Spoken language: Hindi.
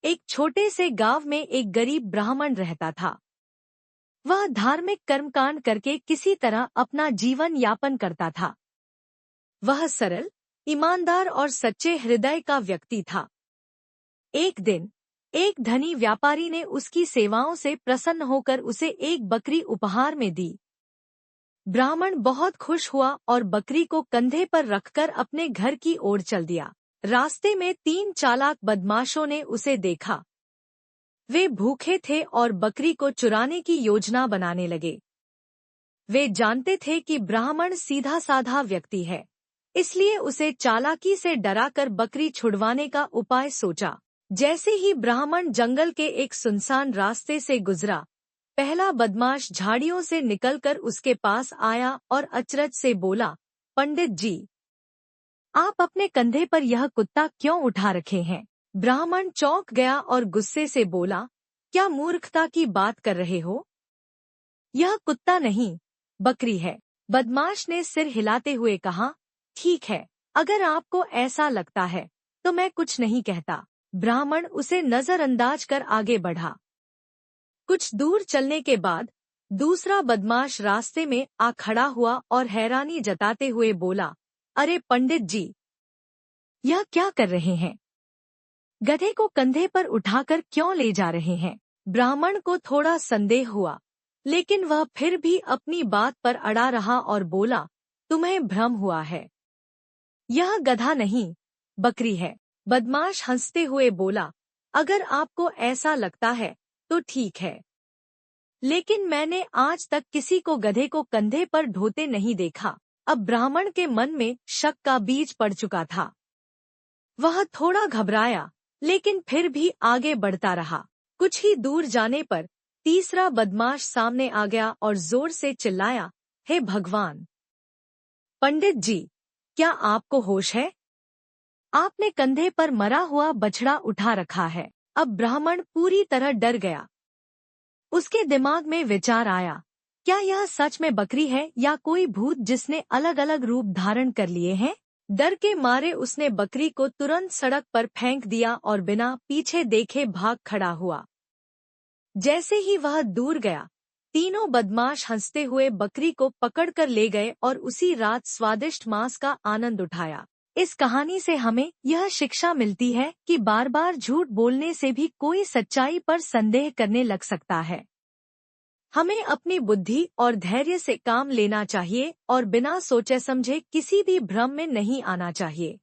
एक छोटे से गांव में एक गरीब ब्राह्मण रहता था। वह धार्मिक कर्मकांड करके किसी तरह अपना जीवन यापन करता था। वह सरल, ईमानदार और सच्चे हृदय का व्यक्ति था। एक दिन एक धनी व्यापारी ने उसकी सेवाओं से प्रसन्न होकर उसे एक बकरी उपहार में दी। ब्राह्मण बहुत खुश हुआ और बकरी को कंधे पर रखकर अपने घर की ओर चल दिया। रास्ते में 3 चालाक बदमाशों ने उसे देखा। वे भूखे थे और बकरी को चुराने की योजना बनाने लगे। वे जानते थे कि ब्राह्मण सीधा साधा व्यक्ति है, इसलिए उसे चालाकी से डराकर बकरी छुड़वाने का उपाय सोचा। जैसे ही ब्राह्मण जंगल के एक सुनसान रास्ते से गुजरा, पहला बदमाश झाड़ियों से निकलकर उसके पास आया और अचरज से बोला, पंडित जी, आप अपने कंधे पर यह कुत्ता क्यों उठा रखे हैं? ब्राह्मण चौंक गया और गुस्से से बोला, क्या मूर्खता की बात कर रहे हो? यह कुत्ता नहीं, बकरी है। बदमाश ने सिर हिलाते हुए कहा, ठीक है, अगर आपको ऐसा लगता है तो मैं कुछ नहीं कहता। ब्राह्मण उसे नजरअंदाज कर आगे बढ़ा। कुछ दूर चलने के बाद दूसरा बदमाश रास्ते में आ खड़ा हुआ और हैरानी जताते हुए बोला, अरे पंडित जी, यह क्या कर रहे हैं? गधे को कंधे पर उठाकर क्यों ले जा रहे हैं? ब्राह्मण को थोड़ा संदेह हुआ, लेकिन वह फिर भी अपनी बात पर अड़ा रहा और बोला, तुम्हें भ्रम हुआ है, यह गधा नहीं, बकरी है। बदमाश हंसते हुए बोला, अगर आपको ऐसा लगता है तो ठीक है, लेकिन मैंने आज तक किसी को गधे को कंधे पर ढोते नहीं देखा। अब ब्राह्मण के मन में शक का बीज पड़ चुका था। वह थोड़ा घबराया, लेकिन फिर भी आगे बढ़ता रहा। कुछ ही दूर जाने पर तीसरा बदमाश सामने आ गया और जोर से चिल्लाया, हे भगवान! पंडित जी, क्या आपको होश है? आपने कंधे पर मरा हुआ बछड़ा उठा रखा है। अब ब्राह्मण पूरी तरह डर गया। उसके दिमाग में विचार आया, क्या यह सच में बकरी है या कोई भूत जिसने अलग अलग रूप धारण कर लिए हैं? डर के मारे उसने बकरी को तुरंत सड़क पर फेंक दिया और बिना पीछे देखे भाग खड़ा हुआ। जैसे ही वह दूर गया, तीनों बदमाश हंसते हुए बकरी को पकड़कर ले गए और उसी रात स्वादिष्ट मांस का आनंद उठाया। इस कहानी से हमें यह शिक्षा मिलती है कि बार बार झूठ बोलने से भी कोई सच्चाई पर संदेह करने लग सकता है। हमें अपनी बुद्धि और धैर्य से काम लेना चाहिए और बिना सोचे समझे किसी भी भ्रम में नहीं आना चाहिए।